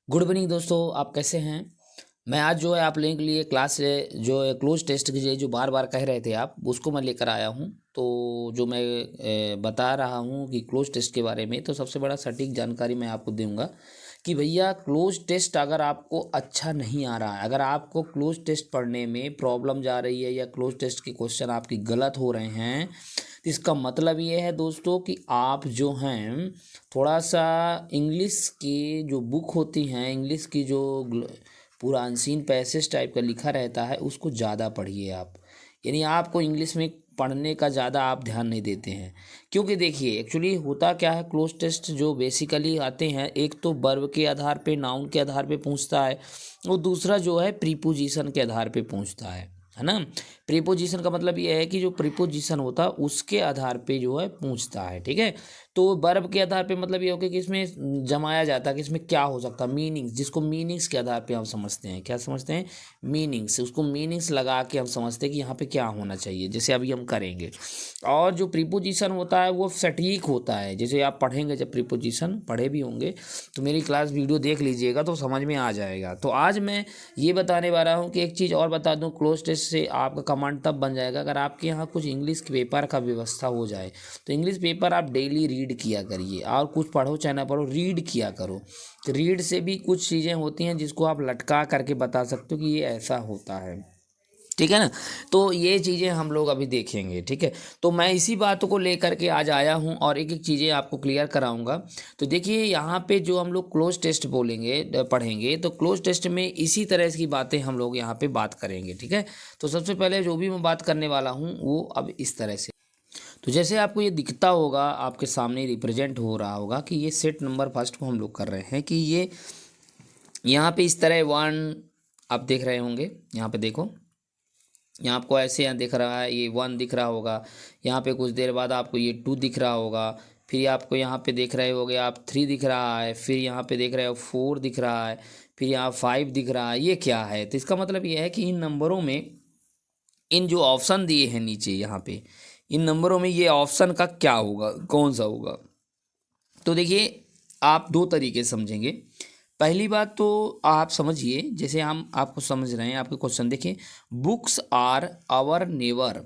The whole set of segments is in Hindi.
गुड इवनिंग दोस्तों, आप कैसे हैं। मैं आज जो है आप लोगों के लिए क्लास जो है क्लोज टेस्ट की जो बार बार कह रहे थे आप उसको मैं लेकर आया हूं। तो जो मैं बता रहा हूं कि क्लोज टेस्ट के बारे में, तो सबसे बड़ा सटीक जानकारी मैं आपको दूंगा कि भैया क्लोज टेस्ट अगर आपको अच्छा नहीं आ रहा है, अगर आपको क्लोज टेस्ट पढ़ने में प्रॉब्लम जा रही है या क्लोज टेस्ट के क्वेश्चन आपकी गलत हो रहे हैं, तो इसका मतलब ये है दोस्तों कि आप जो हैं थोड़ा सा इंग्लिश की जो बुक होती हैं, इंग्लिश की जो पूरा अनसीन पैसेज टाइप का लिखा रहता है उसको ज़्यादा पढ़िए आप। यानी आपको इंग्लिश में पढ़ने का ज़्यादा आप ध्यान नहीं देते हैं। क्योंकि देखिए एक्चुअली होता क्या है, क्लोज टेस्ट जो बेसिकली आते हैं, एक तो वर्ब के आधार पे, नाउन के आधार पे पूछता है, और दूसरा जो है प्रीपोजिशन के आधार पे पूछता है ना। प्रीपोजिशन का मतलब ये है कि जो प्रीपोजिशन होता है उसके आधार पे जो है पूछता है, ठीक है। तो वर्ब के आधार पे मतलब ये हो गया कि इसमें जमाया जाता है कि इसमें क्या हो सकता है, मीनिंग्स, जिसको मीनिंग्स के आधार पे हम समझते हैं, क्या समझते हैं, मीनिंग्स। उसको मीनिंग्स लगा के हम समझते हैं कि यहाँ पे क्या होना चाहिए, जैसे अभी हम करेंगे। और जो प्रीपोजिशन होता है वो सटीक होता है, जैसे आप पढ़ेंगे, जब प्रीपोजिशन पढ़े भी होंगे तो मेरी क्लास वीडियो देख लीजिएगा तो समझ में आ जाएगा। तो आज मैं ये बताने वाला हूँ कि एक चीज़ और बता दूँ, क्लोज टेस्ट से आपका कमांड तब बन जाएगा अगर आपके यहाँ कुछ इंग्लिश के पेपर का व्यवस्था हो जाए। तो इंग्लिश पेपर आप डेली रीड किया करिए, और कुछ पढ़ो चाहे ना पढ़ो, रीड किया करो। तो रीड से भी कुछ चीज़ें होती हैं जिसको आप लटका करके बता सकते हो कि ये ऐसा होता है, ठीक है ना। तो ये चीज़ें हम लोग अभी देखेंगे, ठीक है। तो मैं इसी बातों को लेकर के आज आया हूँ और एक एक चीज़ें आपको क्लियर कराऊंगा। तो देखिए यहाँ पे जो हम लोग क्लोज टेस्ट बोलेंगे, पढ़ेंगे, तो क्लोज टेस्ट में इसी तरह की बातें हम लोग यहाँ पे बात करेंगे, ठीक है। तो सबसे पहले जो भी मैं बात करने वाला हूँ वो अब इस तरह से। तो जैसे आपको ये दिखता होगा, आपके सामने रिप्रेजेंट हो रहा होगा कि ये सेट नंबर फर्स्ट को हम लोग कर रहे हैं, कि ये यहाँ पे इस तरह वन आप देख रहे होंगे। यहाँ पे देखो, यहाँ आपको ऐसे यहाँ दिख रहा है, ये वन दिख रहा होगा। यहाँ पे कुछ देर बाद आपको ये टू दिख रहा होगा। फिर आपको यहाँ पे देख रहे होगे आप थ्री दिख रहा है। फिर यहाँ पे देख रहे हो फोर दिख रहा है। फिर यहाँ फाइव दिख रहा है। ये क्या है? तो इसका मतलब ये है कि इन नंबरों में, इन जो ऑप्शन दिए हैं नीचे यहाँ पे, इन नंबरों में ये ऑप्शन का क्या होगा, कौन सा होगा। तो देखिए आप दो तरीके से समझेंगे। पहली बात तो आप समझिए, जैसे हम आपको समझ रहे हैं, आपके क्वेश्चन देखिए, books are our never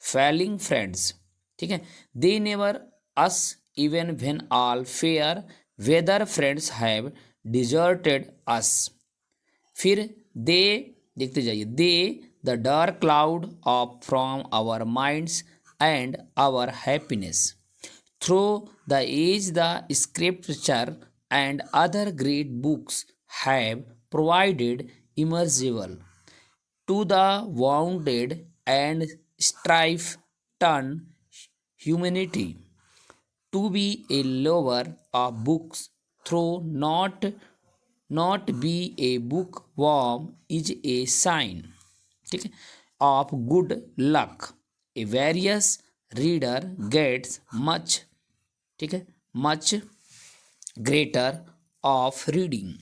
failing friends, ठीक है। They never us even when all fair weather friends have deserted us. फिर दे, देखते जाइए, they the dark cloud of from our minds and our happiness through the age the scripture and other great books have provided immersible to the wounded and strife turn humanity to be a lover of books through not be a bookworm is a sign, ठीक है, of good luck. A various reader gets much, ठीक है, much greater of reading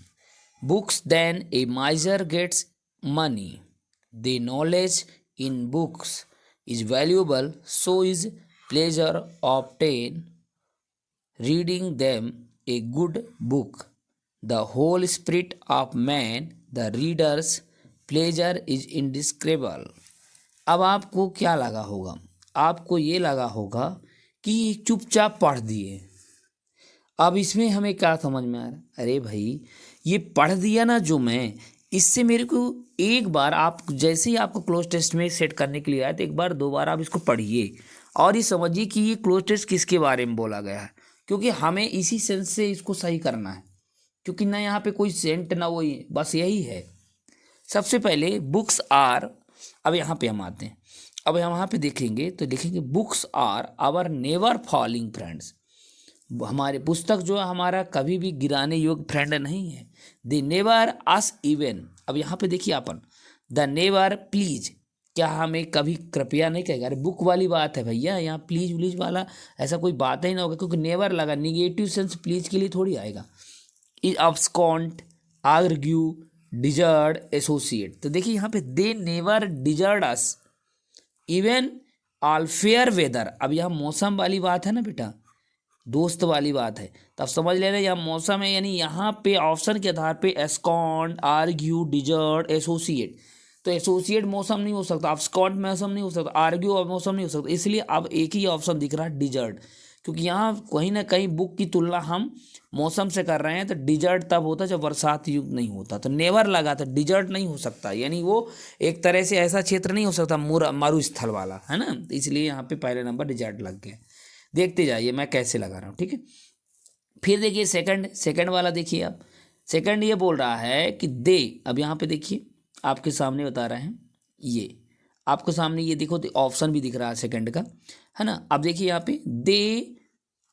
books than a miser gets money. The knowledge in books is valuable, so is pleasure of ten reading them a good book. The whole spirit of man the reader's pleasure is indescribable. अब आपको क्या लगा होगा? आपको ये लगा होगा कि चुपचाप पढ़ दिए। अब इसमें हमें क्या समझ में आ रहा है? अरे भाई, ये पढ़ दिया ना जो मैं, इससे मेरे को एक बार, आप जैसे ही आपको क्लोज टेस्ट में सेट करने के लिए आया, तो एक बार दो बार आप इसको पढ़िए और ये समझिए कि ये क्लोज टेस्ट किसके बारे में बोला गया है, क्योंकि हमें इसी सेंस से इसको सही करना है। क्योंकि ना यहाँ पे कोई सेंट ना वो, बस यही है। सबसे पहले बुक्स आर, अब यहाँ पे हम आते हैं। अब हम यहाँ पे देखेंगे तो देखेंगे books are our never falling friends. हमारे पुस्तक जो है हमारा कभी भी गिराने योग्य फ्रेंड नहीं है। दे नेवर अस इवन, अब यहाँ पे देखिए अपन, द नेवर प्लीज, क्या हमें कभी कृपया नहीं कहेगा? अरे बुक वाली बात है भैया, यहाँ प्लीज व्लीज वाला ऐसा कोई बात ही ना होगा, क्योंकि नेवर लगा, निगेटिव सेंस प्लीज के लिए थोड़ी आएगा। Is abscond, argue, desert, associate. तो देखिए यहाँ पे they never desert us even all fair weather. अब यहाँ मौसम वाली बात है ना बेटा, दोस्त वाली बात है। तब समझ लेना यहाँ मौसम है, यानी यहाँ पे ऑप्शन के आधार पे एस्कॉन्ड, आर्ग्यू, डिजर्ट, एसोसिएट। तो एसोसिएट मौसम नहीं हो सकता, एब्सकॉन्ड मौसम नहीं हो सकता, आर्ग्यू मौसम नहीं हो सकता, इसलिए अब एक ही ऑप्शन दिख रहा है डिजर्ट। क्योंकि यहाँ कहीं ना कहीं बुक की तुलना हम मौसम से कर रहे हैं, तो डिजर्ट तब होता जब बरसात युक्त नहीं होता, तो नेवर लगा, तो डिजर्ट नहीं हो सकता, यानी वो एक तरह से ऐसा क्षेत्र नहीं हो सकता मरुस्थल वाला, है ना। तो इसलिए यहाँ पे पहले नंबर डिजर्ट लग गया। देखते जाइए मैं कैसे लगा रहा हूँ, ठीक है। फिर देखिए सेकंड वाला देखिए आप। सेकंड ये बोल रहा है कि दे, अब यहाँ पे देखिए आपके सामने बता रहे हैं, ये आपके सामने ये देखो, ऑप्शन भी दिख रहा है सेकंड का, है ना। अब देखिए यहाँ पे दे,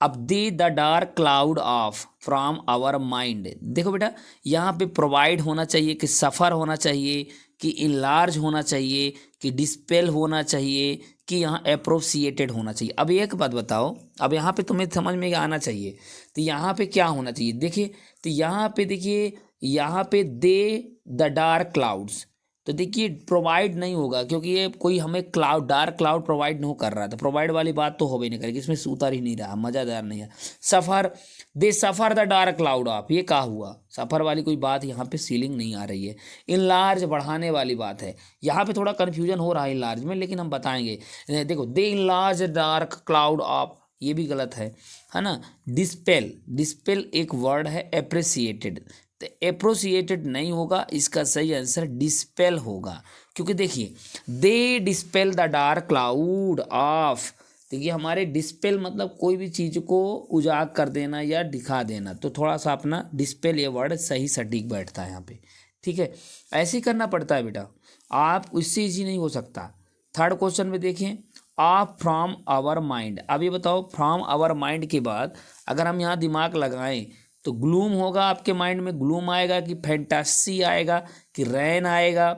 अब they the dark cloud of from our mind. देखो बेटा, यहाँ पे प्रोवाइड होना चाहिए कि सफ़र होना चाहिए, कि इनलार्ज होना चाहिए, कि डिस्पेल होना चाहिए, कि यहाँ अप्रोसिएटेड होना चाहिए। अब एक बात बताओ, अब यहाँ पे तुम्हें समझ में आना चाहिए, तो यहाँ पे क्या होना चाहिए। देखिए, तो यहाँ पे देखिए, यहाँ पे दे द डार्क क्लाउड्स, तो देखिए प्रोवाइड नहीं होगा, क्योंकि ये कोई हमें क्लाउड, डार्क क्लाउड प्रोवाइड नहीं कर रहा था, प्रोवाइड वाली बात तो हो भी नहीं करेगी, इसमें उतर ही नहीं रहा, मज़ेदार नहीं है। सफ़र, दे सफ़र द डार्क क्लाउड ऑफ, ये क्या हुआ, सफ़र वाली कोई बात यहाँ पे सीलिंग नहीं आ रही है। इन लार्ज बढ़ाने वाली बात है, यहाँ पे थोड़ा कन्फ्यूजन हो रहा है इन लार्ज में, लेकिन हम बताएंगे। देखो, they in large dark cloud of, ये भी गलत है ना। डिस्पेल, डिस्पेल एक वर्ड है, एप्रिसिएटेड, तो एप्रोसिएटेड नहीं होगा, इसका सही आंसर डिस्पेल होगा। क्योंकि देखिए, they dispel the dark cloud of, देखिए हमारे डिस्पेल मतलब कोई भी चीज़ को उजागर कर देना या दिखा देना, तो थोड़ा सा अपना डिस्पेल ये वर्ड सही सटीक बैठता है यहाँ पे, ठीक है। ऐसे ही करना पड़ता है बेटा, आप उससे इजी नहीं हो सकता। थर्ड क्वेश्चन में देखें, ऑफ फ्रॉम आवर माइंड। अब ये बताओ, फ्रॉम आवर माइंड के बाद अगर हम यहाँ दिमाग लगाएं तो ग्लूम होगा, आपके माइंड में ग्लूम आएगा, कि फैंटासी आएगा, कि रैन आएगा,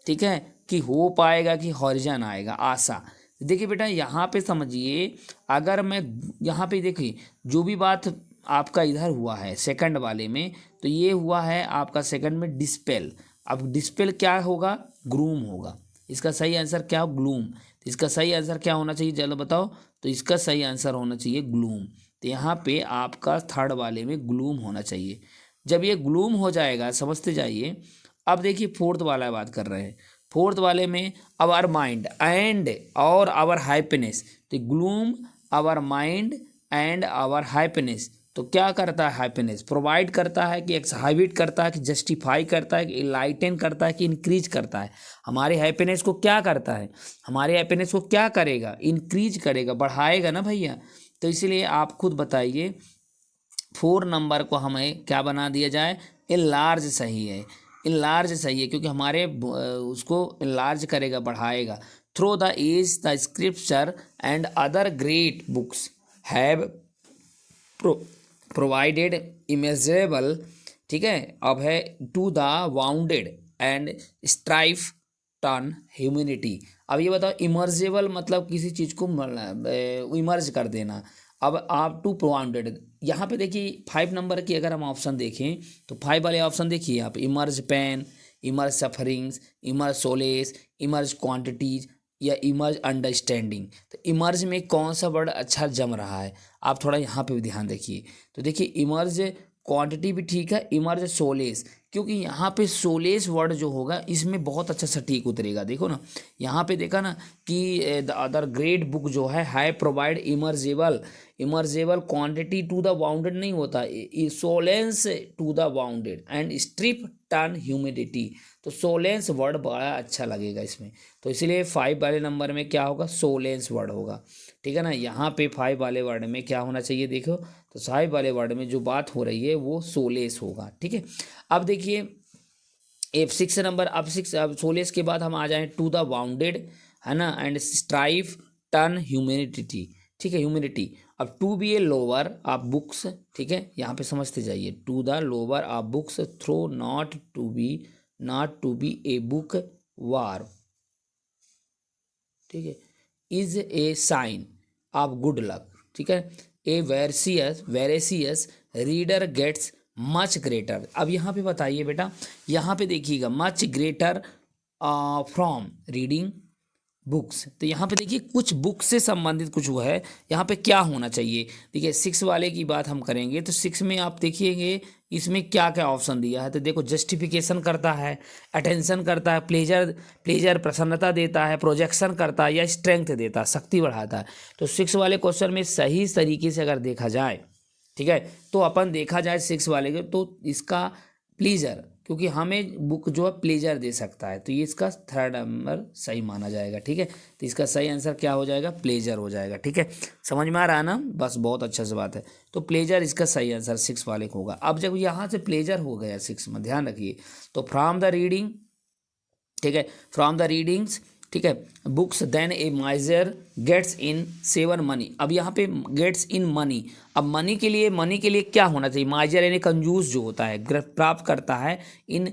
ठीक है, कि होप आएगा, कि हॉरिजन आएगा, आशा। देखिए बेटा, यहाँ पे समझिए, अगर मैं यहाँ पे देखिए जो भी बात आपका इधर हुआ है सेकंड वाले में, तो ये हुआ है आपका सेकंड में डिस्पेल। अब डिस्पेल क्या होगा, ग्लूम होगा, इसका सही आंसर क्या हो, ग्लूम। तो इसका सही आंसर क्या होना चाहिए, चलो बताओ, तो इसका सही आंसर होना चाहिए ग्लूम। तो यहाँ पे आपका थर्ड वाले में ग्लूम होना चाहिए। जब ये ग्लूम हो जाएगा, समझते जाइए। अब देखिए फोर्थ वाला बात कर रहे हैं, फोर्थ वाले में आवर माइंड एंड और आवर हैप्पीनेस, तो gloom, our mind and our happiness, तो क्या करता है, हैप्पीनेस प्रोवाइड करता है, कि एक्सहाइबिट करता है, कि जस्टिफाई करता है, कि इनलाइटन करता है, कि इंक्रीज करता है। हमारे हैप्पीनेस को क्या करता है, हमारे हैप्पीनेस को क्या करेगा, इंक्रीज करेगा, बढ़ाएगा ना भैया। तो इसलिए आप खुद बताइए, 4 नंबर को हमें क्या बना दिया जाए, इनलार्ज सही है, इनलार्ज सही है, क्योंकि हमारे उसको इनलार्ज करेगा, बढ़ाएगा। Through the age the scripture and other great books have provided immeasurable, ठीक है, अब है to the wounded and strife torn humanity. अब ये बताओ, इमर्जेबल मतलब किसी चीज़ को इमर्ज कर देना। अब आप टू प्रोवाउंडेड, यहाँ पे देखिए 5 नंबर की अगर हम ऑप्शन देखें, तो 5 वाले ऑप्शन देखिए यहाँ पे, emerge pain, emerge sufferings, emerge solace, emerge quantities, या इमर्ज अंडरस्टैंडिंग। तो इमर्ज में कौन सा वर्ड अच्छा जम रहा है, आप थोड़ा यहाँ पे भी ध्यान देखिए। तो देखिए इमर्ज क्वांटिटी भी ठीक है, इमर्ज सोलेस, क्योंकि यहाँ पे सोलेस वर्ड जो होगा इसमें बहुत अच्छा सटीक उतरेगा। देखो ना, यहाँ पे देखा ना कि द अदर ग्रेट बुक जो है provide immeasurable, immeasurable quantity to the bounded नहीं होता, solace to the bounded and strip turn humidity. तो सोलेंस वर्ड बड़ा अच्छा लगेगा इसमें, तो इसलिए 5 वाले नंबर में क्या होगा, सोलेंस वर्ड होगा, ठीक है ना। यहाँ पे 5 वाले वर्ड में क्या होना चाहिए, देखो, तो 5 वाले वर्ड में जो बात हो रही है वो सोलेस होगा, ठीक है। अब देखिए F6 नंबर, अब सोलेस के बाद हम आ जाएं टू द बाउंडेड, है ना, एंड स्ट्राइफ टर्न ह्यूमिडिटी, ठीक है, ह्यूमिडिटी। अब to be a lower of books, ठीक है, यहाँ पे समझते जाइए, to the lower of books throw not to be a book war, ठीक है, is a sign of good luck, ठीक है। A voracious reader gets much greater. अब यहाँ पे बताइए बेटा, यहाँ पे देखिएगा, much greater from reading, books. तो यहाँ पे देखिए कुछ बुक से संबंधित कुछ हुआ है, यहाँ पे क्या होना चाहिए। देखिए 6 वाले की बात हम करेंगे तो 6 में आप देखिएंगे इसमें क्या क्या ऑप्शन दिया है। तो देखो जस्टिफिकेशन करता है, अटेंशन करता है, प्लेजर प्लेजर प्रसन्नता देता है, प्रोजेक्शन करता है या स्ट्रेंथ देता है, शक्ति बढ़ाता है। तो 6 वाले क्वेश्चन में सही तरीके से अगर देखा जाए, ठीक है, तो अपन देखा जाए 6 वाले के तो इसका प्लीजर, क्योंकि हमें बुक जो है प्लेजर दे सकता है, तो ये इसका थर्ड नंबर सही माना जाएगा। ठीक है, तो इसका सही आंसर क्या हो जाएगा, प्लेजर हो जाएगा। ठीक है, समझ में आ रहा है ना, बस बहुत अच्छा से बात है। तो प्लेजर इसका सही आंसर 6 वाले को होगा। अब जब यहाँ से प्लेजर हो गया 6 में, ध्यान रखिए, तो फ्रॉम द रीडिंग, ठीक है, फ्रॉम द रीडिंग्स, ठीक है, books than a miser gets in 7 money. अब यहाँ पे गेट्स इन मनी, अब मनी के लिए क्या होना चाहिए, माइजर यानी कंजूस जो होता है, प्राप्त करता है इन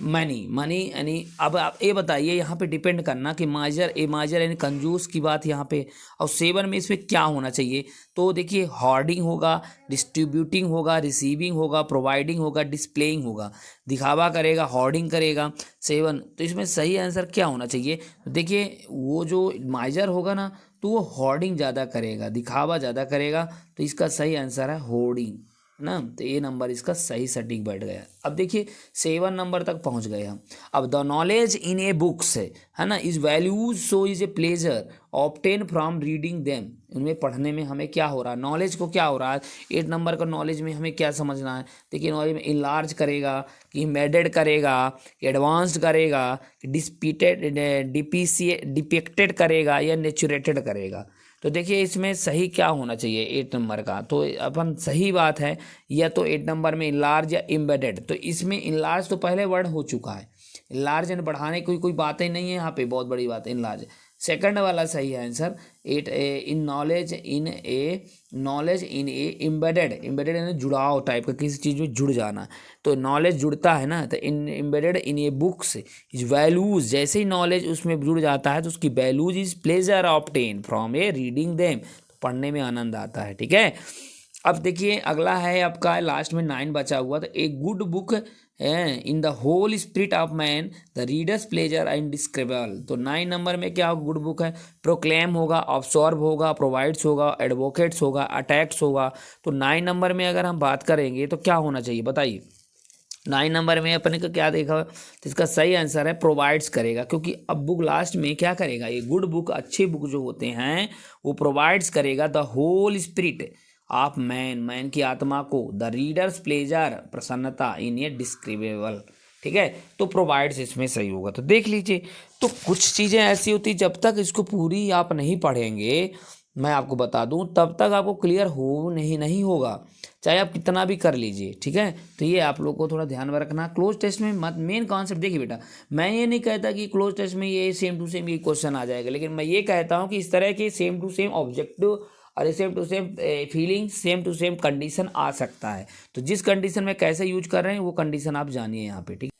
मनी यानी। अब आप ये बताइए यहाँ पे डिपेंड करना कि माइजर यानी कंजूस की बात यहाँ पे, और 7 में इसमें क्या होना चाहिए। तो देखिए हॉर्डिंग होगा, डिस्ट्रीब्यूटिंग होगा, रिसीविंग होगा, प्रोवाइडिंग होगा, डिस्प्लेइंग होगा, दिखावा करेगा, हॉर्डिंग करेगा 7। तो इसमें सही आंसर क्या होना चाहिए। देखिए वो जो माइजर होगा ना तो वो होर्डिंग ज़्यादा करेगा, दिखावा ज़्यादा करेगा, तो इसका सही आंसर है होर्डिंग ना। तो ये नंबर इसका सही सटीक बैठ गया। अब देखिए 7 नंबर तक पहुंच गए हम। अब the knowledge in a books है ना is values so is a pleasure obtain from reading them. उनमें पढ़ने में हमें क्या हो रहा है, नॉलेज को क्या हो रहा है, 8 नंबर का नॉलेज में हमें क्या समझना है। देखिए नॉलेज में इनलार्ज करेगा, कि एम्बेडेड करेगा, कि एडवांस्ड करेगा, कि डिपिक्टेड करेगा या नेचुरेटेड करेगा। तो देखिए इसमें सही क्या होना चाहिए 8 नंबर का, तो अपन सही बात है, या तो 8 नंबर में इनलार्ज या एम्बेडेड। तो इसमें इनलार्ज तो पहले वर्ड हो चुका है, इनलार्ज एंड बढ़ाने की कोई बात ही नहीं है यहाँ पे, बहुत बड़ी बात है इनलार्ज। सेकंड वाला सही है answer 8 in knowledge in A embedded यानी जुड़ाव टाइप का, किसी चीज़ में जुड़ जाना। तो नॉलेज जुड़ता है ना, तो in embedded in a books is values, जैसे ही नॉलेज उसमें जुड़ जाता है तो उसकी values is pleasure obtain from a reading them, तो पढ़ने में आनंद आता है। ठीक है, अब देखिए अगला है आपका लास्ट में 9 बचा हुआ। तो a good book in the whole spirit of man the reader's pleasure indescribable. तो 9 नंबर में क्या गुड बुक है, प्रोक्लेम होगा, ऑब्सॉर्ब होगा, प्रोवाइड्स होगा, एडवोकेट्स होगा, अटैक्स होगा। तो 9 नंबर में अगर हम बात करेंगे तो क्या होना चाहिए बताइए। 9 नंबर में अपने को क्या देखा, तो इसका सही आंसर है प्रोवाइड्स करेगा, क्योंकि अब बुक लास्ट में क्या करेगा, ये गुड बुक अच्छे बुक जो होते हैं वो प्रोवाइड्स करेगा the whole spirit of man की आत्मा को, द रीडर्स प्लेजर प्रसन्नता इन ए डिस्क्रिबेबल। ठीक है, तो प्रोवाइड्स इसमें सही होगा। तो देख लीजिए, तो कुछ चीज़ें ऐसी होती जब तक इसको पूरी आप नहीं पढ़ेंगे, मैं आपको बता दूं, तब तक आपको क्लियर हो नहीं होगा, चाहे आप कितना भी कर लीजिए। ठीक है, तो ये आप लोग को थोड़ा ध्यान में रखना। क्लोज टेस्ट में मत मेन कॉन्सेप्ट देखिए बेटा, मैं ये नहीं कहता कि क्लोज टेस्ट में ये सेम टू सेम ये क्वेश्चन आ जाएगा, लेकिन मैं ये कहता हूँ कि इस तरह के सेम टू सेम ऑब्जेक्टिव और same to same feeling, same to same condition आ सकता है। तो जिस कंडीशन में कैसे यूज कर रहे हैं वो कंडीशन आप जानिए यहाँ पे। ठीक,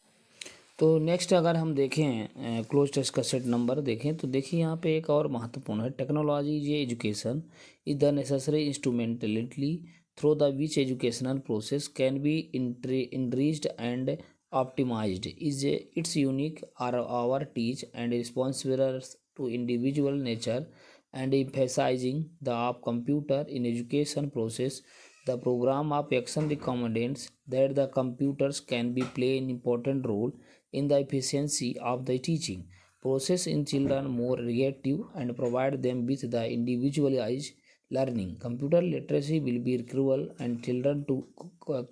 तो नेक्स्ट अगर हम देखें क्लोज टेस्ट का सेट नंबर देखें, तो देखिए यहाँ पे एक और महत्वपूर्ण है, टेक्नोलॉजी ये education is the necessary instrumentality through the which educational process can be enriched and optimized is its unique are our teach and responsible to individual nature and emphasizing the of computer in education process. The program of action recommends that the computers can be play an important role in the efficiency of the teaching process in children more reactive and provide them with the individualized learning. Computer literacy will be crucial and children to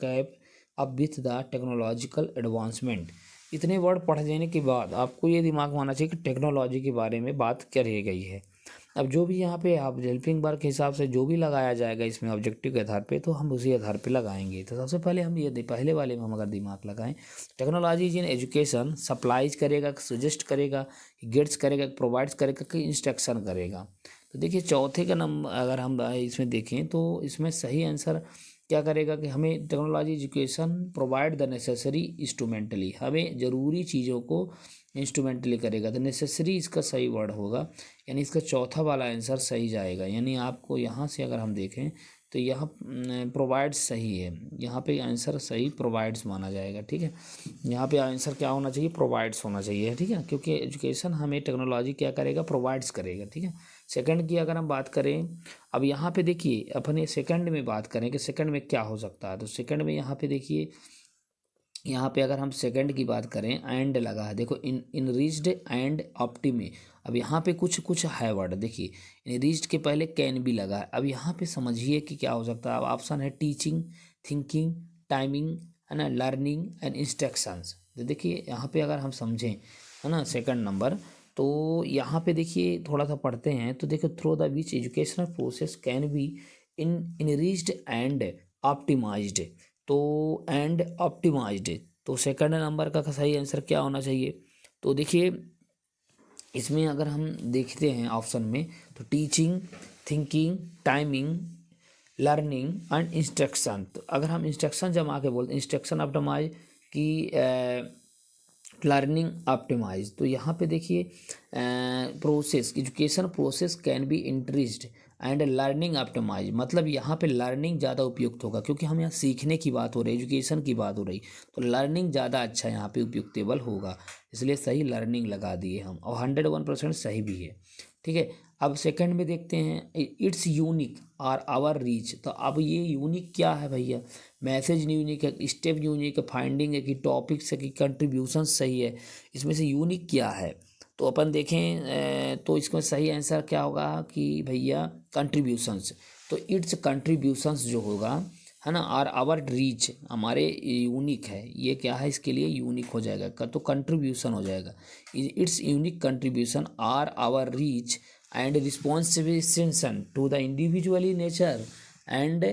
keep up with the technological advancement. इतने वर्ड पढ़ लेने के बाद आपको ये दिमाग में आना चाहिए कि टेक्नोलॉजी के बारे में बात करी गई है। अब जो भी यहाँ पे आप हेल्पिंग वर्क के हिसाब से जो भी लगाया जाएगा इसमें ऑब्जेक्टिव के आधार पे, तो हम उसी आधार पे लगाएंगे। तो सबसे पहले हम ये पहले वाले में हम अगर दिमाग लगाएं, टेक्नोलॉजी इन एजुकेशन सप्लाइज करेगा, सजेस्ट करेगा, गेट्स करेगा, प्रोवाइड्स करेगा, कि इंस्ट्रक्शन करेगा। तो देखिए चौथे का नंबर अगर हम इसमें देखें तो इसमें सही आंसर क्या करेगा कि हमें technology education provide the necessary instrumentally, हमें ज़रूरी चीज़ों को इंस्ट्रूमेंटली करेगा। तो नेसेसरी इसका सही वर्ड होगा, यानी इसका चौथा वाला आंसर सही जाएगा। यानी आपको यहाँ से अगर हम देखें तो यहाँ प्रोवाइड्स सही है, यहाँ पे आंसर सही प्रोवाइड्स माना जाएगा। ठीक है, यहाँ पे आंसर क्या होना चाहिए, प्रोवाइड्स होना चाहिए। ठीक है, क्योंकि एजुकेशन हमें टेक्नोलॉजी क्या करेगा, प्रोवाइड्स करेगा। ठीक है, सेकंड की अगर हम बात करें, अब यहाँ पे देखिए अपने सेकंड में बात करें कि सेकंड में क्या हो सकता है, तो सेकंड में यहाँ पे देखिए, यहाँ पे अगर हम सेकंड की बात करें, एंड लगा है, देखो इनरिच्ड एंड ऑप्टिमे। अब यहाँ पे कुछ कुछ है वर्ड, देखिए इनरिच्ड के पहले कैन भी लगा है। अब यहाँ पे समझिए कि क्या हो सकता है। अब ऑप्शन है टीचिंग, थिंकिंग, टाइमिंग, है ना, लर्निंग एंड इंस्ट्रक्शंस। तो देखिए यहाँ पे अगर हम समझें, है ना, सेकंड नंबर, तो यहाँ पे देखिए थोड़ा सा पढ़ते हैं, तो देखो through the which educational process can be enriched and optimized. तो एंड ऑप्टिमाइज्ड, तो सेकंड नंबर का सही आंसर क्या होना चाहिए। तो देखिए इसमें अगर हम देखते हैं ऑप्शन में, तो teaching, thinking, timing, learning and instruction. तो अगर हम इंस्ट्रक्शन जमा के बोलते हैं, इंस्ट्रक्शन ऑप्टिमाइज की लर्निंग ऑप्टिमाइज, तो यहाँ पे देखिए process, education process can be increased and learning optimize, मतलब यहाँ पे लर्निंग ज़्यादा उपयुक्त होगा, क्योंकि हम यहाँ सीखने की बात हो रही, एजुकेशन की बात हो रही, तो लर्निंग ज़्यादा अच्छा यहाँ पे उपयुक्तेबल होगा, इसलिए सही लर्निंग लगा दिए हम, और 101% सही भी है। ठीक है, अब सेकंड में देखते हैं, इट्स यूनिक और आवर रीच। तो अब ये यूनिक क्या है भैया, मैसेज यूनिक है, स्टेप यूनिक है, फाइंडिंग है, कि टॉपिक्स है, कि कंट्रीब्यूशन सही है, इसमें से यूनिक क्या है। तो अपन देखें तो इसका सही आंसर क्या होगा कि भैया कंट्रीब्यूशंस। तो इट्स कंट्रीब्यूशंस जो होगा, है ना, और आवर रीच हमारे यूनिक है, ये क्या है, इसके लिए यूनिक हो जाएगा, तो कंट्रीब्यूशन हो जाएगा। It's unique contribution are our reach and responsibility to the individually nature and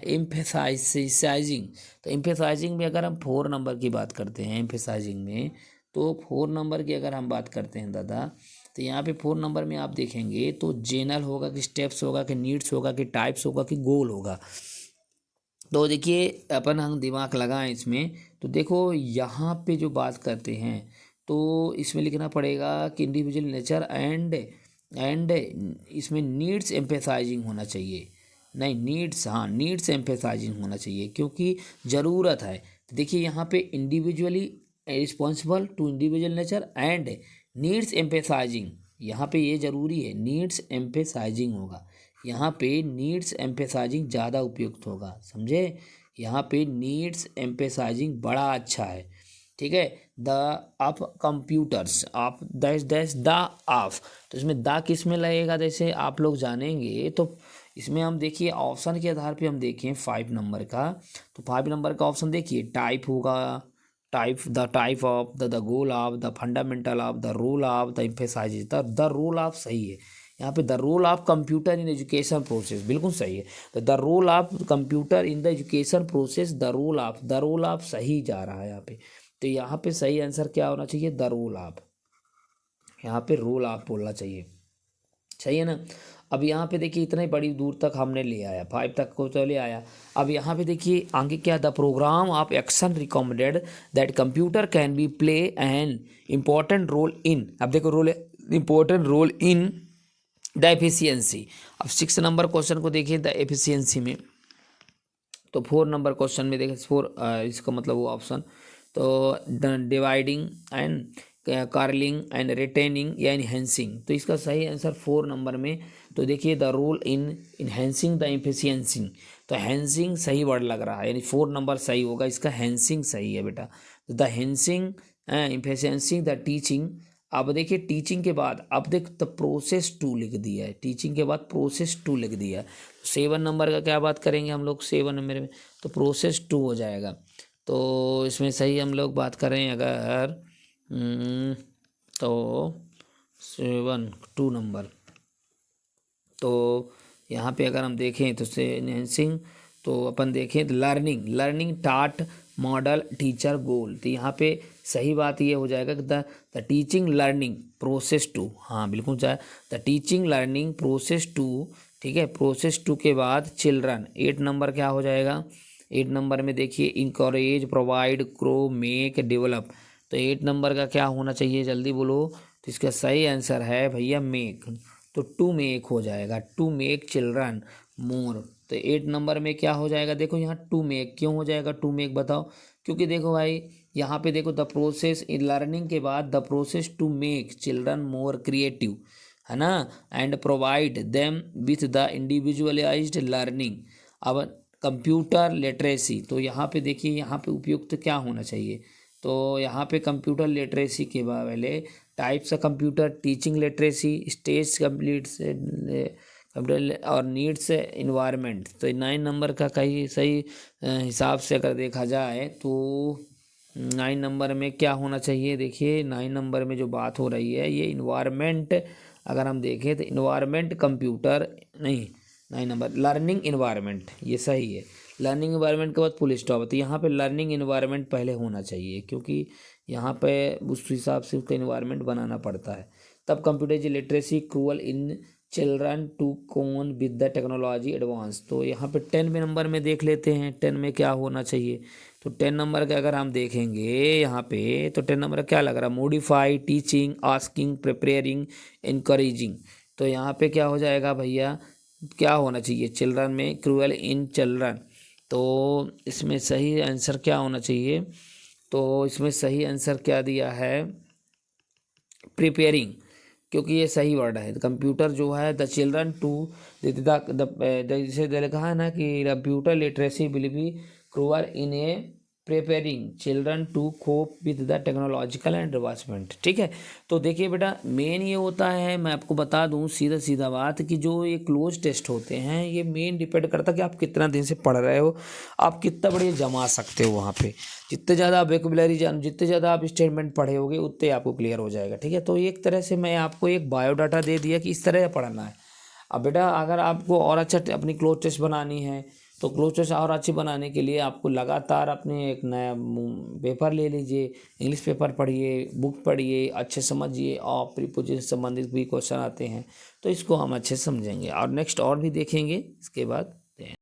emphasizing. तो एम्फेसाइजिंग में अगर हम 4 नंबर की बात करते हैं, एम्फेसाइजिंग में, तो 4 नंबर की अगर हम बात करते हैं दादा, तो यहाँ पे 4 नंबर में आप देखेंगे तो जेनरल होगा, कि स्टेप्स होगा, कि नीड्स होगा, कि टाइप्स होगा, कि गोल होगा। तो देखिए अपन हम दिमाग लगाएं इसमें, तो देखो यहाँ पे जो बात करते हैं, तो इसमें लिखना पड़ेगा कि इंडिविजुअल नेचर एंड इसमें नीड्स एम्फेसाइजिंग होना चाहिए, नहीं नीड्स, हाँ नीड्स एम्फेसाइजिंग होना चाहिए, क्योंकि ज़रूरत है। तो देखिए यहाँ पे individually responsible to individual nature and needs emphasizing, यहाँ पे ये ज़रूरी है, नीड्स एम्फेसाइजिंग होगा, यहाँ पे नीड्स एम्फेसाइजिंग ज़्यादा उपयुक्त होगा, समझे, यहाँ पे नीड्स एम्फेसाइजिंग बड़ा अच्छा है। ठीक है, the of computers, of dash dash the of, तो इसमें द किस में लगेगा, जैसे आप लोग जानेंगे, तो इसमें हम देखिए ऑप्शन के आधार पे हम देखें 5 नंबर का, तो 5 नंबर का ऑप्शन देखिए टाइप होगा, type of the goal of the fundamental of the role of the emphasize, the role of सही है यहाँ पे, the role of computer in education process बिल्कुल सही है, तो the role of computer in the education process, the role of सही जा रहा है यहाँ पे, तो यहाँ पे सही आंसर क्या होना चाहिए, द रोल ऑफ, यहाँ पे रोल ऑफ बोलना चाहिए, सही है ना। अब यहाँ पे देखिए इतने बड़ी दूर तक हमने ले आया, 5 तक को तो ले आया। अब यहाँ पे देखिए आगे क्या, the program of action recommended that computer can be play an important role in, अब देखो role, important role in the efficiency. अब 6 नंबर क्वेश्चन को देखिए, द एफिशिएंसी में, तो 4 नंबर क्वेश्चन में देखिए 4, इसका मतलब वो ऑप्शन, तो dividing and curling and retaining या इन्हेंसिंग, तो इसका सही आंसर 4 नंबर में, तो देखिए the role in enhancing the efficiency, तो हैंसिंग सही वर्ड लग रहा है, यानी 4 नंबर सही होगा, इसका हैंसिंग सही है बेटा, तो द हैंसिंग एफिशिएंसी द टीचिंग। अब देखिए टीचिंग के बाद, अब देख द प्रोसेस 2 लिख दिया है, टीचिंग के बाद प्रोसेस 2 लिख दिया है, 7 नंबर का क्या बात करेंगे हम लोग, 7 नंबर में तो प्रोसेस 2 हो जाएगा। तो इसमें सही हम लोग बात करें अगर तो 2 नंबर, तो यहाँ पे अगर हम देखें तो से एनहेंसिंग, तो अपन देखें तो लर्निंग टाट मॉडल टीचर गोल, तो यहाँ पे सही बात ये हो जाएगा कि द टीचिंग लर्निंग प्रोसेस 2, हाँ बिल्कुल चाहे द टीचिंग लर्निंग प्रोसेस 2। ठीक है, प्रोसेस 2 के बाद चिल्ड्रन, 8 नंबर क्या हो जाएगा, 8 नंबर में देखिए encourage, provide, grow, make, develop, तो 8 नंबर का क्या होना चाहिए, जल्दी बोलो, तो इसका सही आंसर है भैया मेक, तो टू मेक हो जाएगा, टू मेक चिल्ड्रन मोर तो 8 नंबर में क्या हो जाएगा, देखो यहाँ टू मेक, क्यों हो जाएगा टू मेक बताओ, क्योंकि देखो भाई यहाँ पे देखो द प्रोसेस इन लर्निंग के बाद the process to make children more creative, है ना, and provide them with the individualized learning. अब कंप्यूटर लिटरेसी, तो यहाँ पे देखिए यहाँ पे उपयुक्त क्या होना चाहिए, तो यहाँ पे कंप्यूटर लिटरेसी के पहले types of computer, teaching literacy, stage complete computer और नीड्स इन्वायरमेंट। तो 9 नंबर का कहीं सही हिसाब से अगर देखा जाए तो 9 नंबर में क्या होना चाहिए, देखिए 9 नंबर में जो बात हो रही है ये इन्वायरमेंट, अगर हम देखें तो इन्वायरमेंट कंप्यूटर नहीं, 9 नंबर लर्निंग इन्वायरमेंट, ये सही है। लर्निंग इन्वायरमेंट के बाद फुल स्टॉप है, तो यहाँ पे लर्निंग इन्वायरमेंट पहले होना चाहिए, क्योंकि यहाँ पे उस हिसाब से उसका इन्वायरमेंट बनाना पड़ता है। तब computer literacy cruel in children to cope with the technology advance, तो यहाँ पे 10 में नंबर में देख लेते हैं 10 में क्या होना चाहिए। तो 10 नंबर का अगर हम देखेंगे यहाँ पे तो 10 नंबर क्या लग रहा है, modify, teaching, asking, preparing, encouraging. तो यहाँ पे क्या हो जाएगा भैया, क्या होना चाहिए चिल्ड्रन में, क्रूअल इन चिल्ड्रन। तो इसमें सही आंसर क्या होना चाहिए, तो इसमें सही आंसर क्या दिया है, प्रिपेयरिंग, क्योंकि ये सही वर्ड है। कंप्यूटर जो है द चिल्ड्रन टू जैसे लिखा है ना कि computer literacy will be cruel in a preparing children to cope with the technological and advancement. ठीक है, तो देखिए बेटा मेन ये होता है, मैं आपको बता दूं सीधा सीधा बात कि जो ये क्लोज टेस्ट होते हैं ये मेन डिपेंड करता है कि आप कितना दिन से पढ़ रहे हो, आप कितना बढ़िया जमा सकते हो वहाँ पे। जितने ज़्यादा आप वोकैबुलरी जितने ज़्यादा आप स्टेटमेंट पढ़े होगे उतने आपको क्लियर हो जाएगा। ठीक है, तो एक तरह से मैं आपको एक बायोडाटा दे दिया कि इस तरह पढ़ना है। अब बेटा अगर आपको और अच्छा अपनी क्लोज टेस्ट बनानी है तो क्लोज टेस्ट और अच्छी बनाने के लिए आपको लगातार अपने एक नया पेपर ले लीजिए, इंग्लिश पेपर पढ़िए, बुक पढ़िए, अच्छे समझिए, और प्रीपोजिशन से संबंधित भी क्वेश्चन आते हैं तो इसको हम अच्छे समझेंगे और नेक्स्ट और भी देखेंगे इसके बाद।